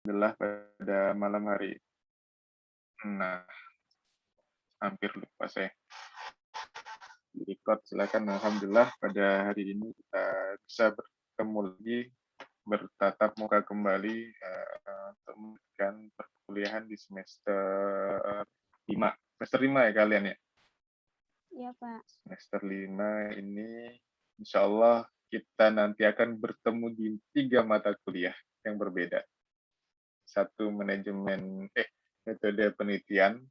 Alhamdulillah pada malam hari. Nah, hampir lupa saya. Record silakan. Alhamdulillah pada hari ini kita bisa bertemu lagi, bertatap muka kembali untuk melanjutkan perkuliahan di semester 5. Semester 5 ya kalian ya? Iya, Pak. Semester 5 ini insya Allah kita nanti akan bertemu di 3 mata kuliah yang berbeda. Satu metode penelitian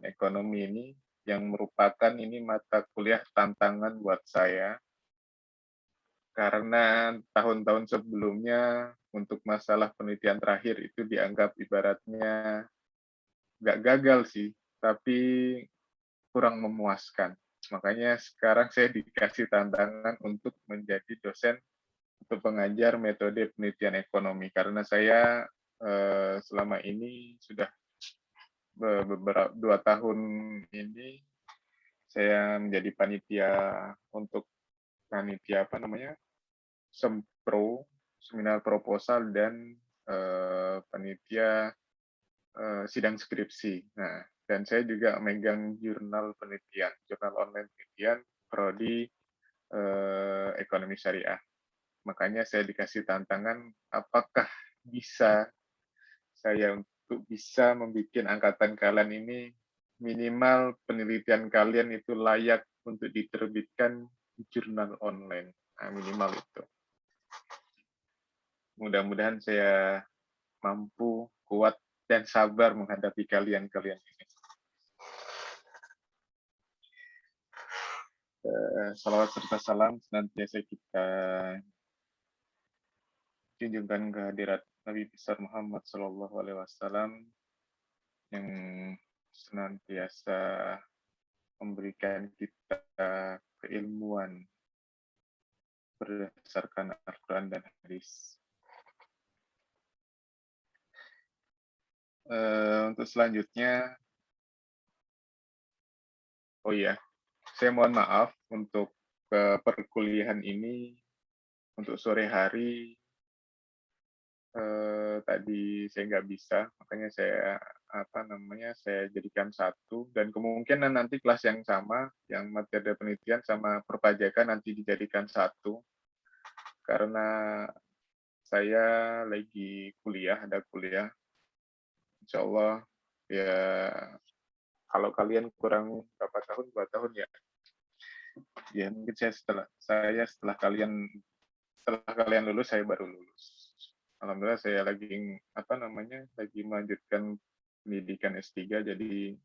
ekonomi ini yang merupakan ini mata kuliah tantangan buat saya karena tahun-tahun sebelumnya untuk masalah penelitian terakhir itu dianggap ibaratnya nggak gagal sih, tapi kurang memuaskan. Makanya sekarang saya dikasih tantangan untuk menjadi dosen untuk pengajar metode penelitian ekonomi karena saya selama ini sudah beberapa 2 tahun ini saya menjadi panitia untuk panitia apa namanya sempro seminar proposal dan panitia sidang skripsi. Nah, dan saya juga megang jurnal online penelitian prodi ekonomi syariah. Makanya saya dikasih tantangan apakah bisa saya untuk bisa membuat angkatan kalian ini minimal penelitian kalian itu layak untuk diterbitkan di jurnal online. Nah, minimal itu. Mudah-mudahan saya mampu, kuat, dan sabar menghadapi kalian-kalian ini. Salawat serta salam senantiasa kita junjungkan kehadirat Nabi besar Muhammad SAW yang senantiasa memberikan kita keilmuan berdasarkan Al-Quran dan hadis. Untuk selanjutnya, oh iya, saya mohon maaf untuk perkuliahan ini untuk sore hari tadi saya nggak bisa, makanya saya jadikan satu dan kemungkinan nanti kelas yang sama, yang materi penelitian sama perpajakan nanti dijadikan satu karena saya lagi ada kuliah. Insya Allah ya kalau kalian kurang berapa tahun, 2 tahun ya mungkin setelah kalian lulus saya baru lulus. Alhamdulillah saya lagi melanjutkan pendidikan S3 jadi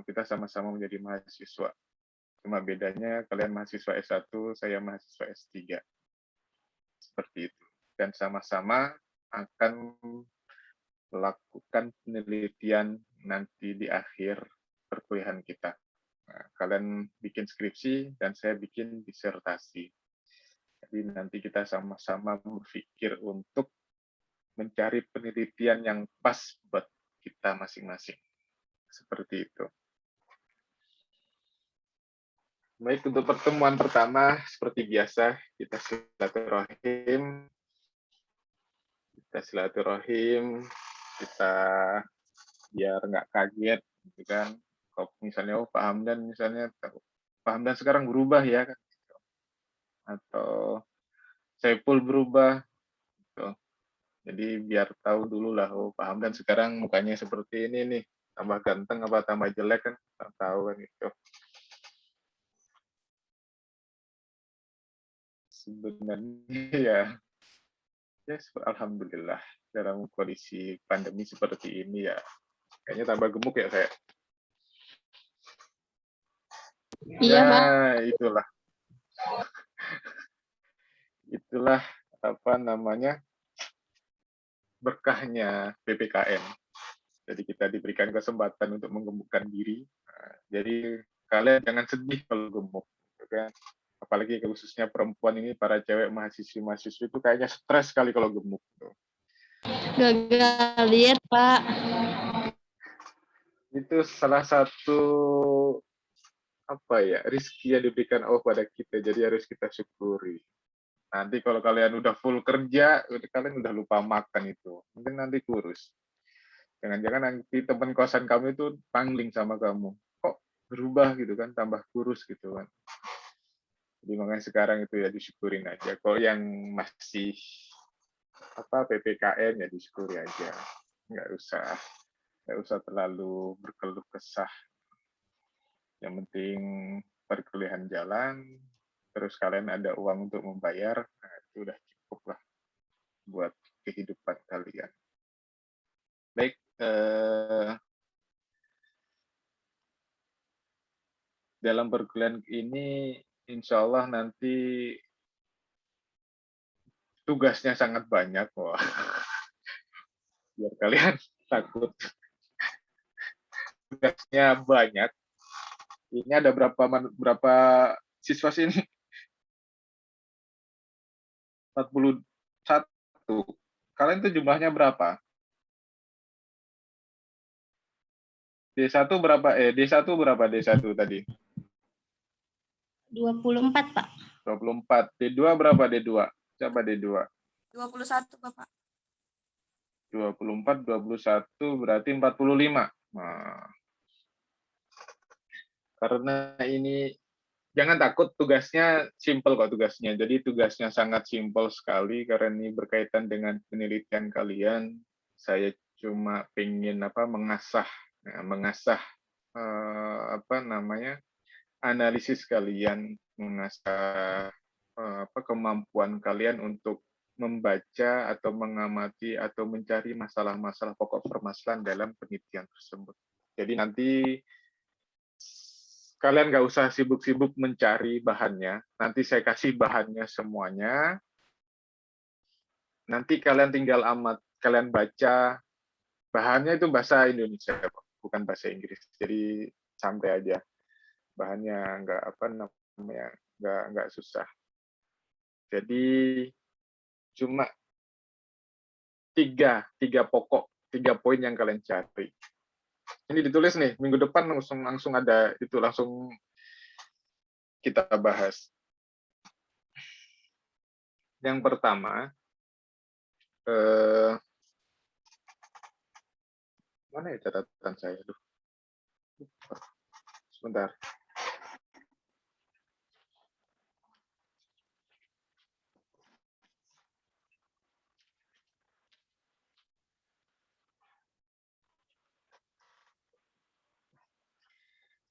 kita sama-sama menjadi mahasiswa. Cuma bedanya kalian mahasiswa S1, saya mahasiswa S3. Seperti itu. Dan sama-sama akan melakukan penelitian nanti di akhir perkuliahan kita. Nah, kalian bikin skripsi dan saya bikin disertasi. Jadi nanti kita sama-sama berpikir untuk mencari penelitian yang pas buat kita masing-masing. Seperti itu. Baik, untuk pertemuan pertama, seperti biasa, kita silaturahim, kita biar nggak kaget, gitu kan. Kalau misalnya, Pak Hamdan sekarang berubah ya, kan? Atau Saiful berubah, gitu. Jadi biar tahu dulu lah, Pak Hamdan sekarang mukanya seperti ini nih, tambah ganteng apa tambah jelek kan, tahu kan gitu. Sebenarnya ya alhamdulillah dalam kondisi pandemi seperti ini ya kayaknya tambah gemuk ya saya. Iya, Pak. Itulah itulah apa namanya berkahnya PPKM. Jadi kita diberikan kesempatan untuk menggemukkan diri. Nah, jadi kalian jangan sedih kalau gemuk, gitu kan? Apalagi khususnya perempuan ini, para cewek mahasiswi itu kayaknya stres sekali kalau gemuk. Gagal diet, Pak. Itu salah satu rezeki yang diberikan Allah pada kita, jadi harus kita syukuri. Nanti kalau kalian udah full kerja, kalian udah lupa makan itu. Mungkin nanti kurus. Jangan-jangan nanti teman kosan kamu itu pangling sama kamu. Kok berubah gitu kan, tambah kurus gitu kan. Jadi makanya sekarang itu ya disyukurin aja. Kalau yang masih PPKM ya disyukuri aja. Nggak usah terlalu berkeluh kesah. Yang penting perkuliahan jalan, terus kalian ada uang untuk membayar, nah itu udah cukup lah buat kehidupan kalian. Baik, dalam perkuliahan ini insya Allah nanti tugasnya sangat banyak, wah. Biar kalian takut. Tugasnya banyak. Ini ada berapa siswa sini? 41. Kalian itu jumlahnya berapa? D1 berapa? D1 berapa D1 tadi? 24, Pak. 24. D2 berapa D2? Siapa D2? 21, Bapak. 24, 21 berarti 45. Nah, karena ini jangan takut, tugasnya simple kok tugasnya. Jadi tugasnya sangat simpel sekali karena ini berkaitan dengan penelitian kalian. Saya cuma pengen mengasah analisis kalian, mengasah kemampuan kalian untuk membaca atau mengamati atau mencari masalah-masalah pokok permasalahan dalam penelitian tersebut. Jadi nanti kalian nggak usah sibuk-sibuk mencari bahannya. Nanti saya kasih bahannya semuanya. Nanti kalian tinggal kalian baca. Bahannya itu bahasa Indonesia, bukan bahasa Inggris. Jadi santai aja. Bahannya nggak susah. Jadi cuma tiga poin yang kalian cari. Ini ditulis nih, minggu depan langsung ada itu, langsung kita bahas. Yang pertama, mana ya catatan saya? Sebentar.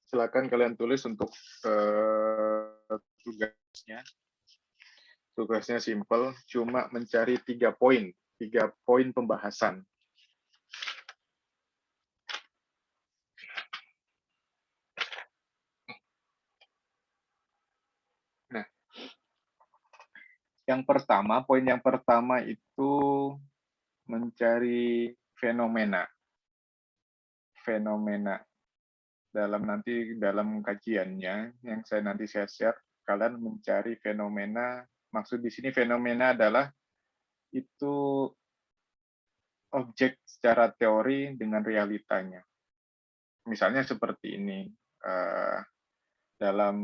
Silakan kalian tulis untuk tugasnya. Tugasnya simple, cuma mencari 3 poin pembahasan. Nah, poin yang pertama itu mencari fenomena. Dalam kajiannya yang saya share, kalian mencari fenomena. Maksud di sini fenomena adalah itu objek secara teori dengan realitanya. Misalnya seperti ini, dalam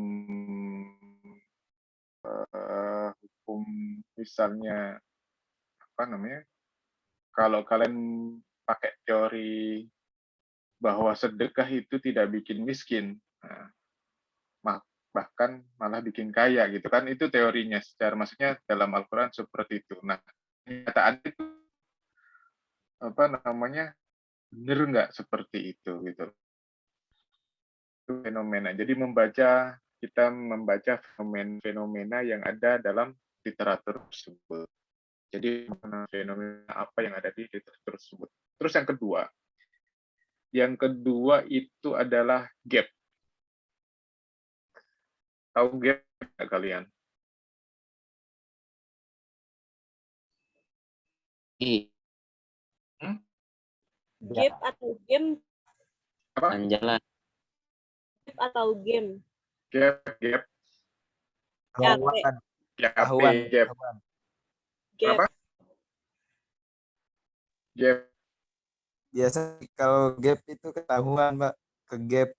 hukum misalnya kalau kalian pakai teori bahwa sedekah itu tidak bikin miskin, bahkan malah bikin kaya gitu kan, itu teorinya, maksudnya dalam Al-Quran seperti itu. Nah, kenyataan itu benar nggak seperti itu gitu. Itu fenomena. Jadi kita membaca fenomena yang ada dalam literatur tersebut. Jadi fenomena apa yang ada di literatur tersebut. Terus yang kedua itu adalah gap. Tahu gap nggak kalian? Gap atau game? Apa? Anjalan. Gap atau game? Gap. Ketahuan. Gap. Apa? Gap. Biasa kalau gap itu ketahuan, Pak. Ke gap.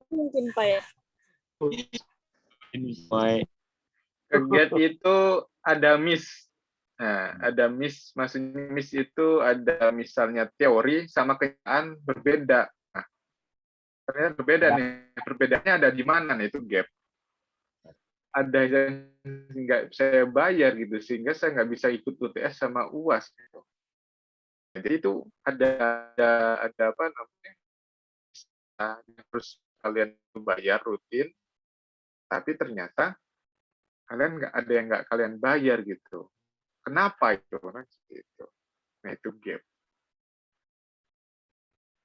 Mungkin Pak ya. Ini Pak. Get itu ada miss. Nah, ada miss, maksudnya miss itu ada misalnya teori sama kenyataan berbeda. Nah, ternyata berbeda nih. Perbedaannya ada di mana nih itu gap. Ada yang nggak saya bayar gitu, sehingga saya nggak bisa ikut UTS sama UAS. Gitu. Jadi itu ada apa namanya? Harus kalian bayar rutin, tapi ternyata kalian nggak ada yang nggak kalian bayar gitu. Kenapa itu? Gitu. Nah itu gap.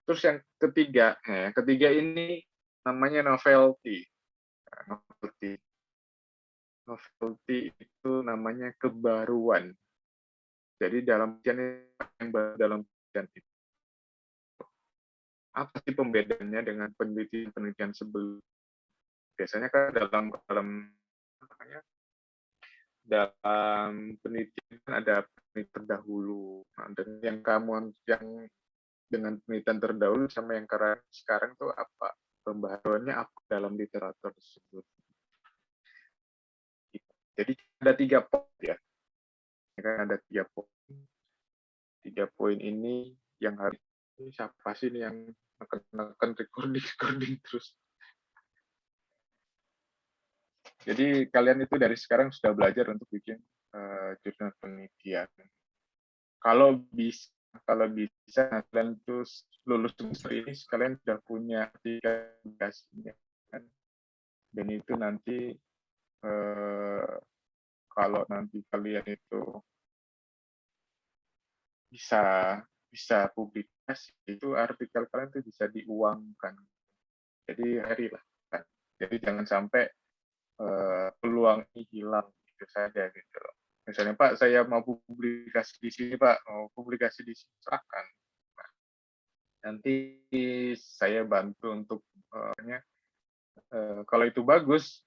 Terus yang ketiga ini namanya novelty. Nah, novelty itu namanya kebaruan. Jadi dalam yang baru dalam penelitian itu. Apa sih pembedaannya dengan penelitian sebelum? Biasanya kan dalam penelitian ada penelitian terdahulu. Nah, dan yang dengan penelitian terdahulu sama yang sekarang tuh apa? Pembaharuannya apa dalam literatur tersebut? Jadi ada 3 poin ya. Ada 3 poin. 3 poin ini yang harus siapa sih ini yang neken recording terus. Jadi kalian itu dari sekarang sudah belajar untuk bikin jurnal penelitian. Kalau bisa kalian tuh lulus semester ini kalian sudah punya aplikasinya kan. Dan itu nanti kalau nanti kalian itu bisa publikasi, itu artikel kalian itu bisa diuangkan. Jadi hari lah kan. Jadi jangan sampai peluang ini hilang gitu saja gitu loh. Misalnya Pak, saya mau publikasi di sini Pak, mau publikasi di sini silakan. Nah, nanti saya bantu untuk kalau itu bagus,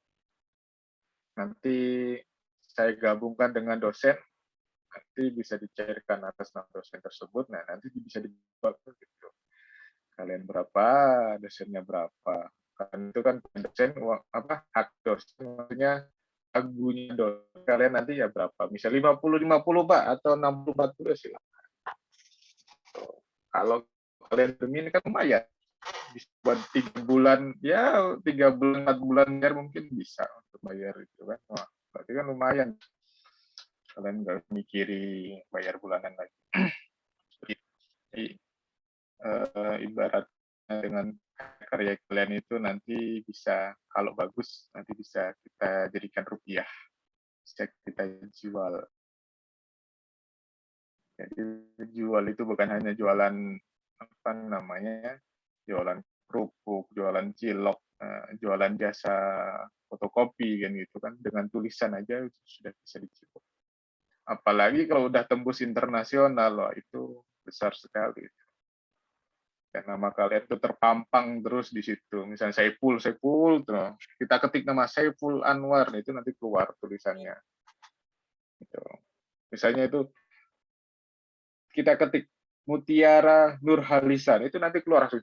nanti saya gabungkan dengan dosen, nanti bisa dicairkan atas nama dosen tersebut. Nah, nanti bisa dibuat gitu. Kalian berapa, dosennya berapa. Kan itu kan dosen hak dosen, maksudnya lagunya dosen kalian nanti ya berapa. Misal 50-50 Pak atau 60-40 silakan. Kalau kalian demi ini kan lumayan. Bisa buat 3 bulan, ya 3 bulan, 4 bulan biar mungkin bisa untuk bayar itu kan. Wah, berarti kan lumayan. Kalian nggak mikiri bayar bulanan lagi. Jadi, ibaratnya dengan karya kalian itu nanti bisa, kalau bagus, nanti bisa kita jadikan rupiah. Bisa kita jual. Jadi jual itu bukan hanya jualan apa namanya, jualan kerupuk, jualan cilok, jualan jasa fotokopi kan gitu kan, dengan tulisan aja sudah bisa dijual. Apalagi kalau udah tembus internasional, loh, itu besar sekali. Dan nama kalian itu terpampang terus di situ. Misalnya Saiful, tuh. Kita ketik nama Saiful Anwar, itu nanti keluar tulisannya. Gitu. Misalnya itu kita ketik Mutiara Nurhalisan, itu nanti keluar langsung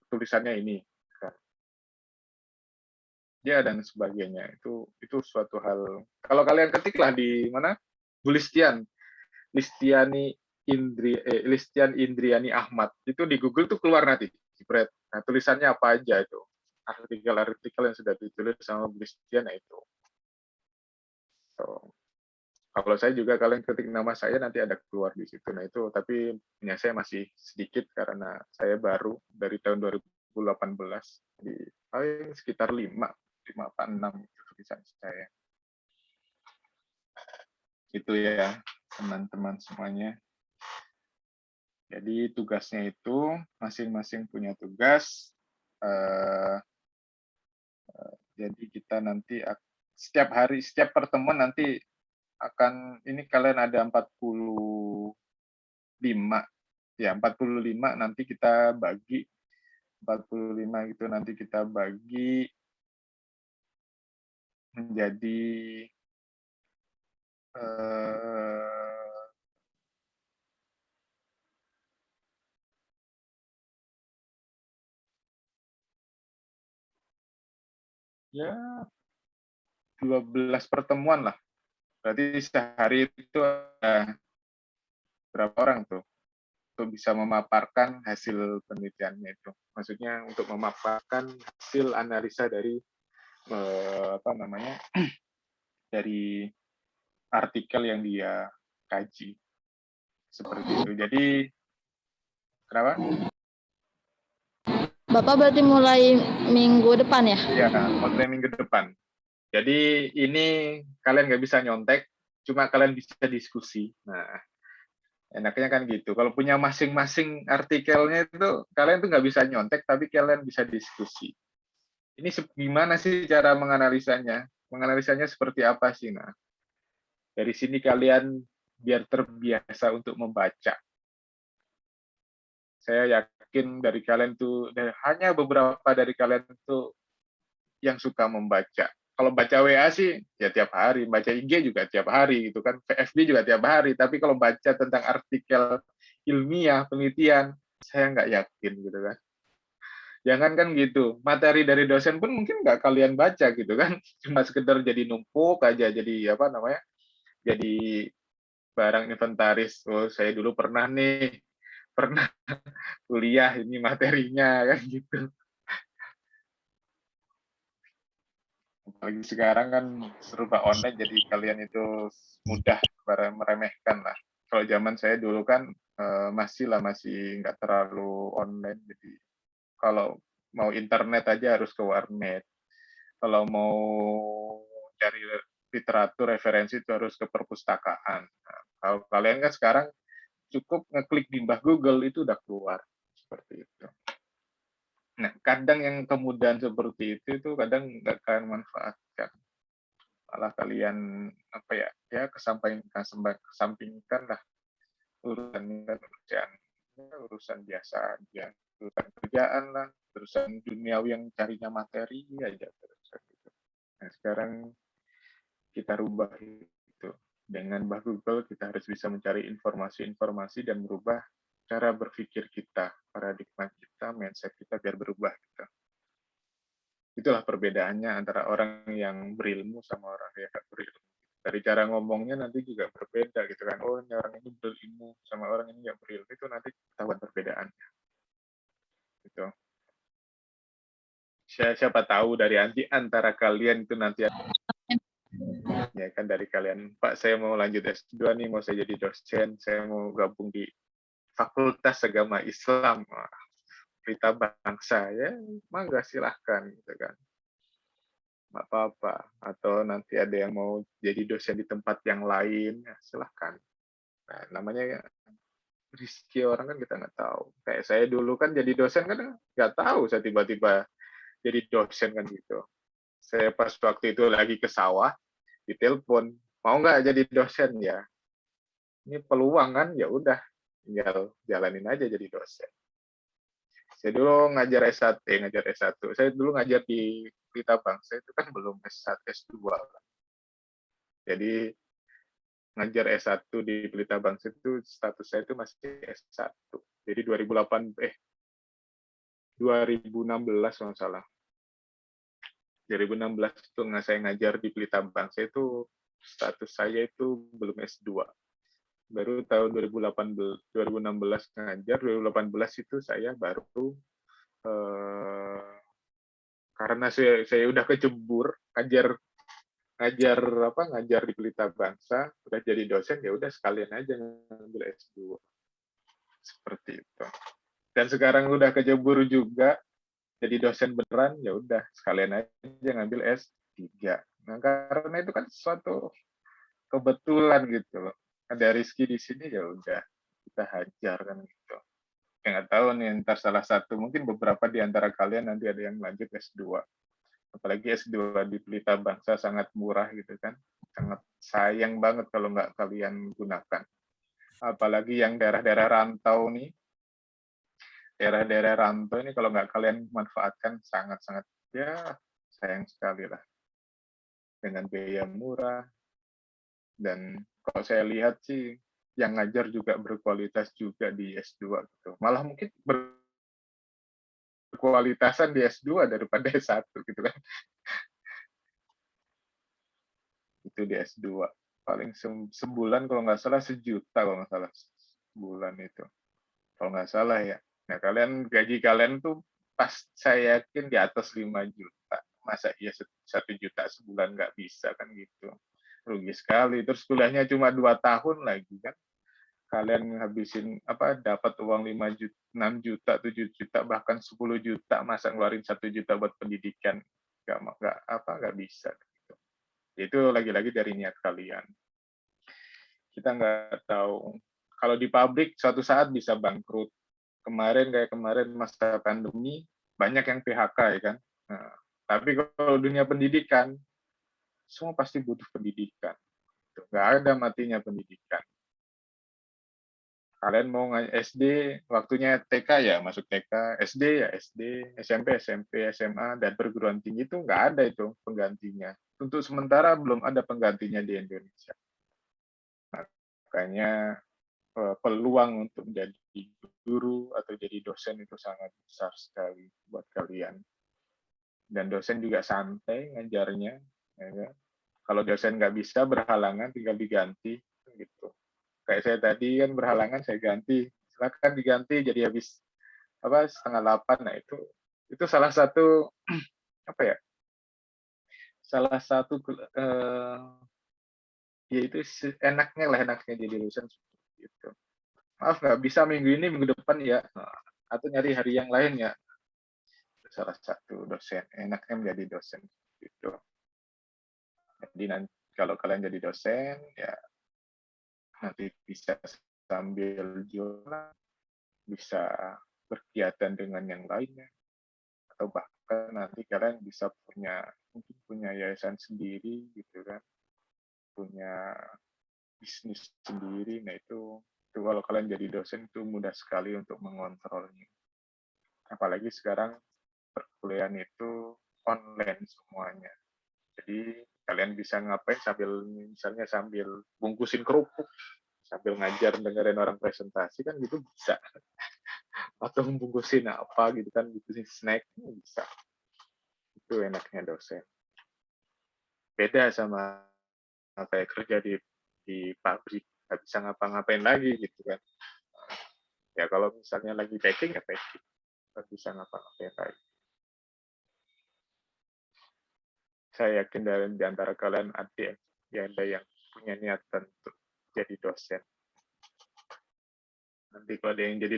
tulisannya ini. Ya dan sebagainya. Itu suatu hal. Kalau kalian ketiklah di mana? Gulistian, Listian Indriani Ahmad. Itu di Google tuh keluar nanti. Nah, tulisannya apa aja itu? Artikel-artikel yang sudah ditulis sama Gulistian, nah itu. So, kalau saya juga kalian ketik nama saya nanti ada keluar di situ. Nah itu, tapi punya saya masih sedikit karena saya baru dari tahun 2018. Jadi sekitar 5 apa 6 tulisan saya. Itu ya teman-teman semuanya. Jadi tugasnya itu masing-masing punya tugas. Jadi kita nanti setiap hari, setiap pertemuan nanti akan, ini kalian ada 45. Ya, 45 nanti kita bagi. 45 itu nanti kita bagi menjadi ya 12 pertemuan lah. Berarti sehari itu ada berapa orang tuh untuk bisa memaparkan hasil penelitiannya itu. Maksudnya untuk memaparkan hasil analisa dari dari artikel yang dia kaji. Seperti itu. Jadi kenapa? Bapak berarti mulai minggu depan ya? Iya, mulai minggu depan. Jadi ini kalian nggak bisa nyontek, cuma kalian bisa diskusi. Nah, enaknya kan gitu. Kalau punya masing-masing artikelnya itu, kalian tuh nggak bisa nyontek, tapi kalian bisa diskusi. Ini gimana sih cara menganalisanya? Menganalisanya seperti apa sih? Nah, dari sini kalian biar terbiasa untuk membaca. Saya yakin dari kalian tuh, hanya beberapa dari kalian tuh yang suka membaca. Kalau baca WA sih ya tiap hari, baca IG juga tiap hari gitu kan, VFB juga tiap hari. Tapi kalau baca tentang artikel ilmiah, penelitian, saya nggak yakin gitu kan. Jangan kan gitu, materi dari dosen pun mungkin nggak kalian baca gitu kan, cuma sekedar jadi numpuk aja, jadi apa namanya, jadi barang inventaris. Oh, saya dulu pernah kuliah ini materinya kan gitu. Apalagi sekarang kan serba online, jadi kalian itu mudah meremehkan lah. Kalau zaman saya dulu kan masih nggak terlalu online, jadi kalau mau internet aja harus ke warnet. Kalau mau cari literatur referensi itu harus ke perpustakaan. Nah, kalau kalian kan sekarang cukup ngeklik di Mbah Google itu udah keluar seperti itu. Nah, kadang yang kemudahan seperti itu kadang nggak kalian manfaatkan. Malah kalian apa ya kesampingkan lah urusan kerjaan, urusan biasa aja, urusan kerjaan lah, urusan duniawi yang carinya materi aja terus gitu. Nah, sekarang kita rubah itu dengan Mbah Google, kita harus bisa mencari informasi-informasi dan merubah cara berpikir kita, paradigma kita, mindset kita biar berubah gitu. Itulah perbedaannya antara orang yang berilmu sama orang yang tidak berilmu. Dari cara ngomongnya nanti juga berbeda gitu kan. Oh, ini orang ini berilmu sama orang ini yang berilmu, itu nanti ketahuan perbedaannya. Gitu. Siapa tahu dari antara kalian itu nanti ya kan, dari kalian, Pak saya mau lanjut S2 nih, mau saya jadi dosen, saya mau gabung di Fakultas Agama Islam, Pelita Bangsa, ya mangga silahkan gitu kan, nggak apa-apa. Atau nanti ada yang mau jadi dosen di tempat yang lain, ya silahkan. Nah, namanya rezeki orang kan kita nggak tahu. Kayak saya dulu kan jadi dosen kan nggak tahu saya tiba-tiba jadi dosen kan gitu. Saya pas waktu itu lagi ke sawah, ditelepon, mau nggak jadi dosen ya? Ini peluang kan, ya udah tinggal jalanin aja jadi dosen. Saya dulu ngajar S1. Saya dulu ngajar di Pelita Bangsa itu kan belum S1, S2. Jadi ngajar S1 di Pelita Bangsa itu status saya itu masih S1. Jadi 2016 kalau salah. 2016 itu saya ngajar di Pelita Bangsa itu status saya itu belum S2. Baru tahun 2016 ngajar, 2018 itu saya baru karena saya udah kecebur ngajar di Pelita Bangsa, udah jadi dosen, ya udah sekalian aja ngambil S2 seperti itu. Dan sekarang udah kecebur juga jadi dosen beneran, ya udah sekalian aja ngambil S3. Nah, karena itu kan suatu kebetulan gitu loh. Ada rezeki di sini, ya udah kita hajar kan gitu. Ya nggak tahu nih, ntar salah satu, mungkin beberapa di antara kalian nanti ada yang lanjut S2. Apalagi S2 di Pelita Bangsa sangat murah gitu kan. Sangat sayang banget kalau nggak kalian gunakan. Apalagi yang daerah-daerah rantau nih. Daerah-daerah rantau ini kalau nggak kalian manfaatkan sangat-sangat, ya sayang sekali lah. Dengan biaya murah. Dan kalau saya lihat sih, yang ngajar juga berkualitas juga di S2 gitu. Malah mungkin berkualitasan di S2 daripada S1 gitu kan. itu di S2. Paling sebulan kalau nggak salah 1 juta kalau nggak salah sebulan itu. Kalau nggak salah ya. Nah, gaji kalian tuh pas saya yakin di atas 5 juta. Masa iya 1 juta sebulan nggak bisa kan gitu. Rugi sekali. Terus kuliahnya cuma 2 tahun lagi kan. Kalian habisin dapat uang 5 juta, 6 juta, 7 juta, bahkan 10 juta, masa ngeluarin 1 juta buat pendidikan. Nggak bisa. Gitu. Itu lagi-lagi dari niat kalian. Kita nggak tahu. Kalau di pabrik suatu saat bisa bangkrut. Kayak kemarin masa pandemi, banyak yang PHK ya kan. Nah, tapi kalau dunia pendidikan, semua pasti butuh pendidikan. Nggak ada matinya pendidikan. Kalian mau SD, waktunya TK ya masuk TK, SD ya SD, SMP, SMA, dan perguruan tinggi itu nggak ada itu penggantinya. Untuk sementara belum ada penggantinya di Indonesia. Makanya peluang untuk menjadi guru atau jadi dosen itu sangat besar sekali buat kalian. Dan dosen juga santai ngajarnya. Ya kan? Kalau dosen nggak bisa berhalangan, tinggal diganti. Gitu. Kayak saya tadi kan berhalangan, saya ganti. Silakan diganti jadi habis 7:30. Nah itu salah satu salah satu yaitu enaknya jadi dosen gitu. Maaf nggak bisa minggu ini, minggu depan ya, atau nyari hari yang lain ya. Salah satu dosen enaknya menjadi dosen gitu. Jadi nanti kalau kalian jadi dosen ya nanti bisa sambil jualan, bisa berkegiatan dengan yang lainnya, atau bahkan nanti kalian bisa mungkin punya yayasan sendiri gitu kan, punya bisnis sendiri. Nah itu kalau kalian jadi dosen itu mudah sekali untuk mengontrolnya. Apalagi sekarang perkuliahan itu online semuanya. Jadi kalian bisa ngapain misalnya sambil bungkusin kerupuk, sambil ngajar dengerin orang presentasi kan gitu bisa. Atau bungkusin apa gitu kan, bungkusin snack bisa. Itu enaknya dosen. Beda sama kayak kerja di pabrik, nggak bisa ngapa-ngapain lagi gitu kan. Ya kalau misalnya lagi packing ya packing, nggak bisa ngapa-ngapain lagi. Saya yakin di antara kalian ada yang punya niatan untuk jadi dosen. Nanti kalau ada yang jadi